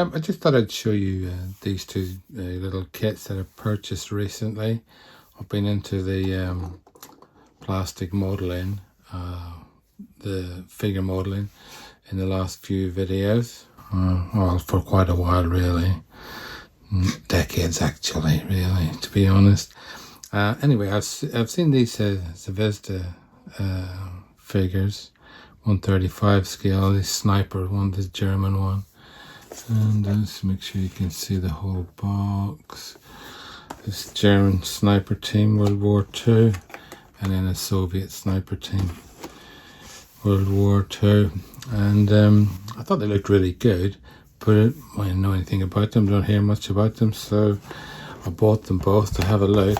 I just thought I'd show you these two little kits that I've purchased recently. I've been into the plastic modeling, the figure modeling in the last few videos. Well, for quite a while really. Decades actually, really, to be honest. Anyway, I've seen these Zvezda figures, 135 scale, this sniper one, this German one. And let's make sure you can see the whole box. This German sniper team, World War II, and then a Soviet sniper team, World War II. And I thought they looked really good, but I didn't know anything about them, don't hear much about them, so I bought them both to have a look.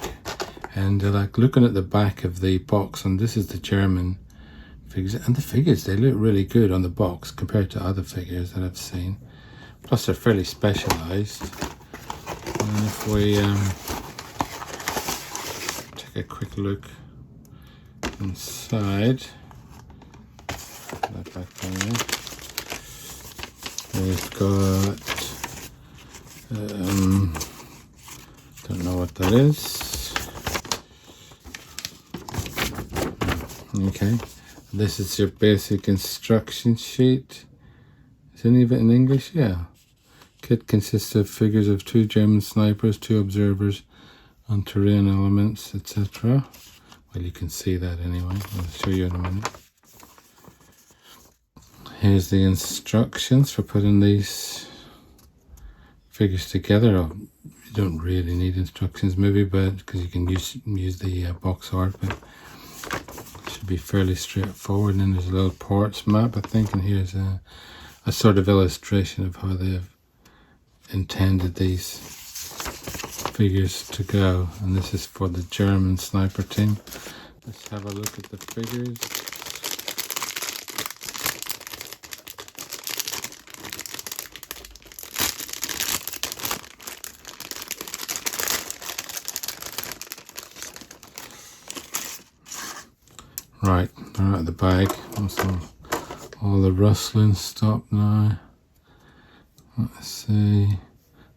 And like looking at the back of the box, and this is the German figures, and the figures, they look really good on the box compared to other figures that I've seen. Plus they're fairly specialized. And if we take a quick look inside, that back there, we've got don't know what that is. Okay, this is your basic instruction sheet. Is any of it in English? Yeah. Kit consists of figures of 2 German snipers, 2 observers on terrain elements, etc. Well, you can see that anyway. I'll show you in a minute. Here's the instructions for putting these figures together. Oh, you don't really need instructions maybe, but because you can use the box art, but it should be fairly straightforward. And then there's a little parts map, I think, and here's a sort of illustration of how they've intended these figures to go. And this is for the German sniper team. Let's have a look at the figures. Right, they're out of the bag. Also, all the rustling stopped now. Let's see.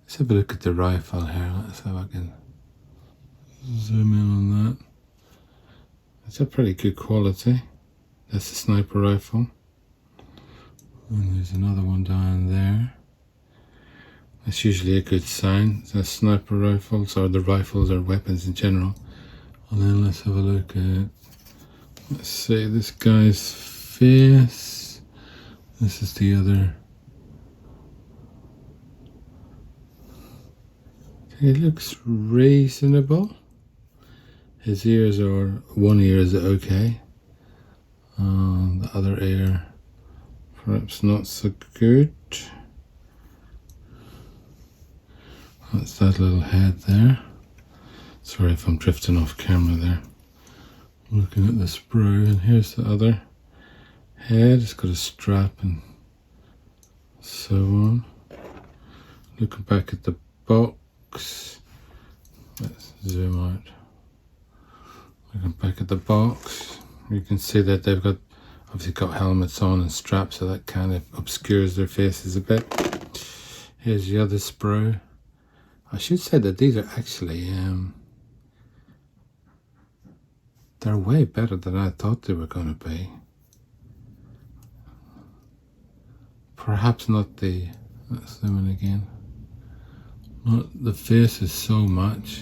Let's have a look at the rifle here. Let's see if I can zoom in on that. It's a pretty good quality. That's the sniper rifle. And there's another one down there. That's usually a good sign. The sniper rifles, or the rifles or weapons in general. And then let's have a look at, let's see, this guy's face. This is the other. He looks reasonable. His ears are, one ear is okay. The other ear perhaps not so good. That's that little head there. Sorry if I'm drifting off camera there. Looking at the sprue, and here's the other head. It's got a strap and so on. Looking back at the box. Let's zoom out. Looking back at the box, you can see that they've got obviously got helmets on and straps, so that kind of obscures their faces a bit. Here's the other sprue. I should say that these are actually they're way better than I thought they were going to be. Perhaps not the, let's zoom in again. Not the faces so much.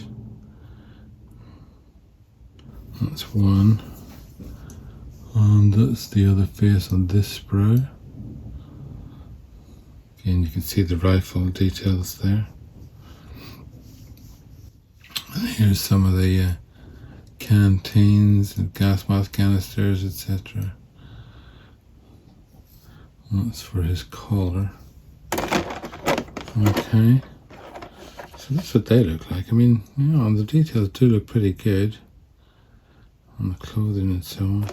That's one. And that's the other face on this sprue. Again, you can see the rifle details there. And here's some of the canteens and gas mask canisters, etc. That's for his collar. Okay. So that's what they look like. I mean, you know, the details do look pretty good on the clothing and so on.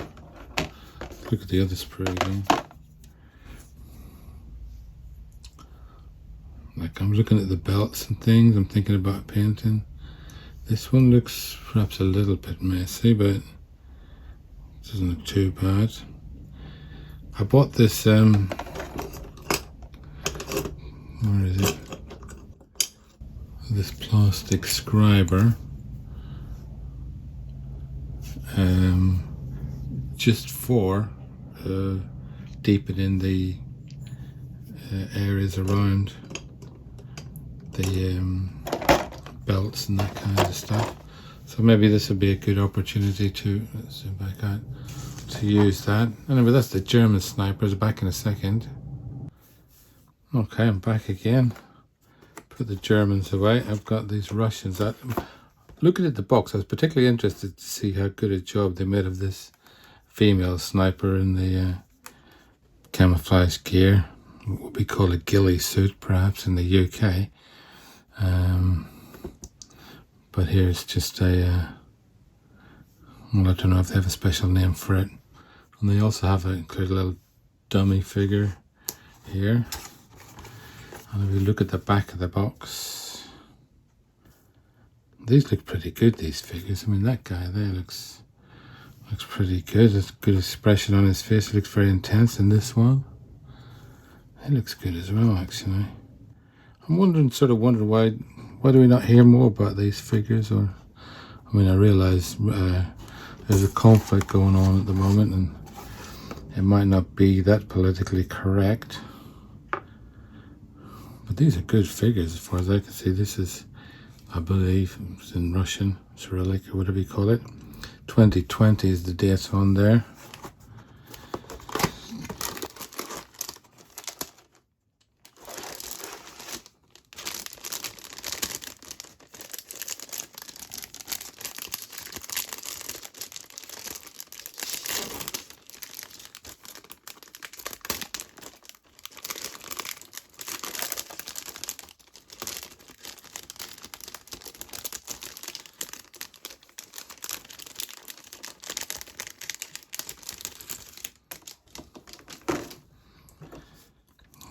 Look at the other sprue again. Like, I'm looking at the belts and things, I'm thinking about painting. This one looks perhaps a little bit messy, but it doesn't look too bad. I bought this Where is it? This plastic scriber. Just for deepening the areas around the belts and that kind of stuff. So maybe this would be a good opportunity to, let's zoom back out, to use that. Anyway, that's the German snipers. Back in a second. Okay, I'm back again. Put the Germans away. I've got these Russians. Looking at the box, I was particularly interested to see how good a job they made of this female sniper in the camouflage gear, what we call a ghillie suit perhaps in the UK, but here it's just a well, I don't know if they have a special name for it. And they also have a little dummy figure here. And if we look at the back of the box, these look pretty good, these figures. I mean, that guy there looks pretty good. There's a good expression on his face. It looks very intense. And this one, it looks good as well, actually. I'm wondering why do we not hear more about these figures? Or, I mean, I realise there's a conflict going on at the moment, and it might not be that politically correct. But these are good figures, as far as I can see. This is, I believe, it's in Russian, Cyrillic, or whatever you call it. 2020 is the date on there.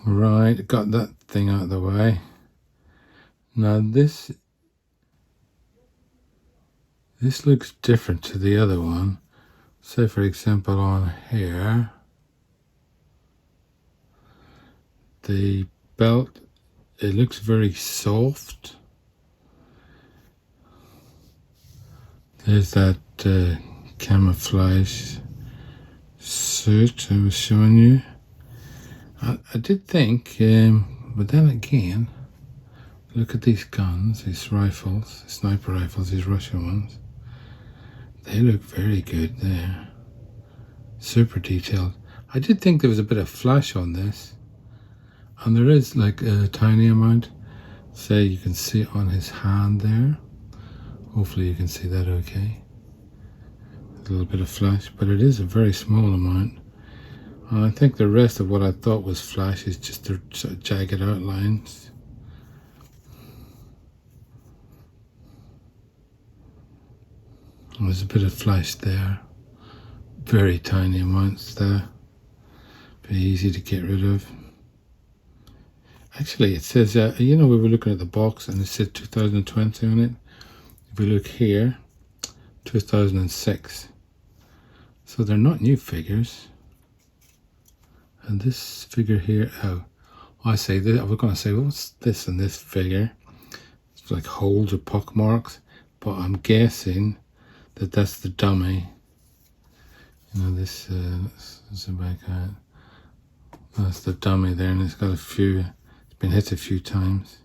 Right, got that thing out of the way. Now this looks different to the other one. Say for example on here, the belt, it looks very soft. There's that camouflage suit I was showing you. I did think, but then again, look at these guns, these rifles, sniper rifles, these Russian ones. They look very good there. Super detailed. I did think there was a bit of flash on this. And there is like a tiny amount. Say you can see it on his hand there. Hopefully you can see that okay. A little bit of flash, but it is a very small amount. And I think the rest of what I thought was flash is just the sort of jagged outlines. And there's a bit of flash there. Very tiny amounts there. Very easy to get rid of. Actually, it says, you know, we were looking at the box and it said 2020 on it. If we look here, 2006. So they're not new figures. And this figure here, I say this, I was going to say, what's this and this figure? It's like holes or pock marks, but I'm guessing that that's the dummy. You know, this, let's zoom back out. That's the dummy there, and it's got it's been hit a few times.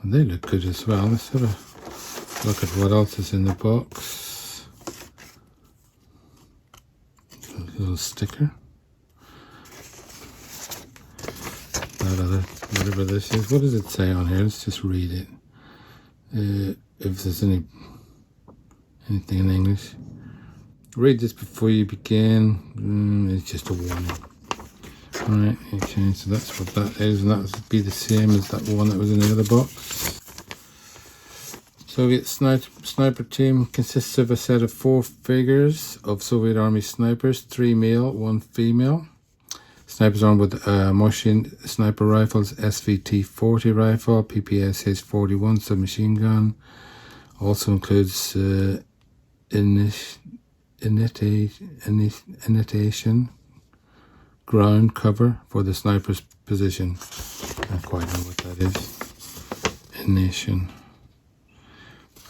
And they look good as well. Let's sort of look at what else is in the box. Little sticker. Whatever this is. What does it say on here? Let's just read it. If there's anything in English. Read this before you begin. It's just a warning. Alright, okay, so that's what that is, and that would be the same as that one that was in the other box. Soviet sniper team consists of a set of 4 figures of Soviet Army snipers, 3 male, 1 female. Snipers armed with machine sniper rifles, SVT-40 rifle, PPSH-41 submachine gun. Also includes initiation ground cover for the sniper's position. I don't quite know what that is. Ignition.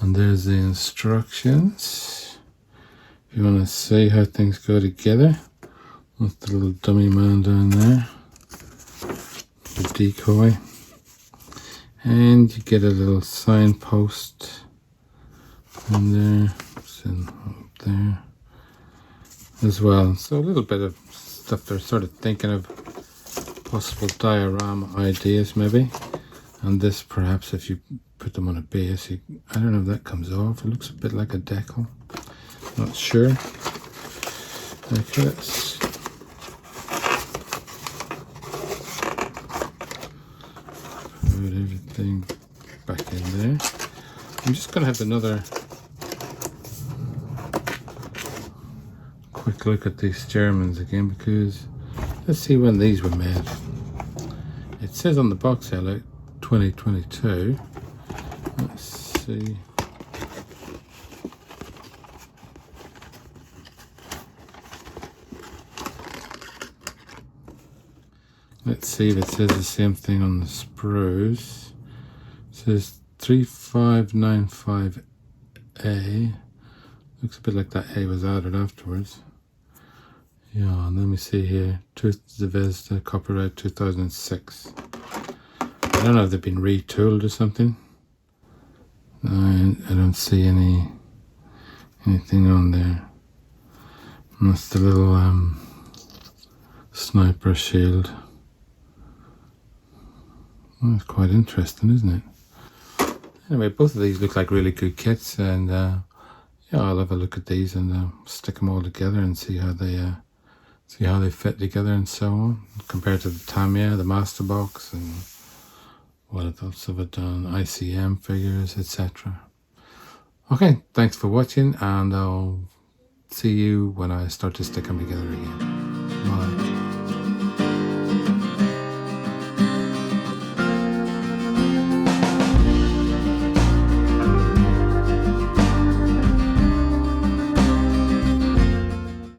And there's the instructions. If you want to see how things go together. That's the little dummy man down there. The decoy. And you get a little signpost in there. It's in up there as well. So a little bit of stuff they're sort of thinking of, possible diorama ideas maybe. And this perhaps if you put them on a base, I don't know if that comes off. It looks a bit like a decal. Not sure. Like this. Put everything back in there. I'm just going to have another quick look at these Germans again, because let's see when these were made. It says on the box here like 2022. Let's see. Let's see if it says the same thing on the sprues. It says 3595A. Looks a bit like that A was added afterwards. Yeah, and let me see here. Zvezda, copyright 2006. I don't know if they've been retooled or something. I don't see anything on there. And that's the little sniper shield. Well, that's quite interesting, isn't it? Anyway, both of these look like really good kits, and yeah, I'll have a look at these and stick them all together and see how they fit together and so on, compared to the Tamiya, the Masterbox, and what else have I done? ICM figures, etc. Okay, thanks for watching, and I'll see you when I start to stick them together again. Bye.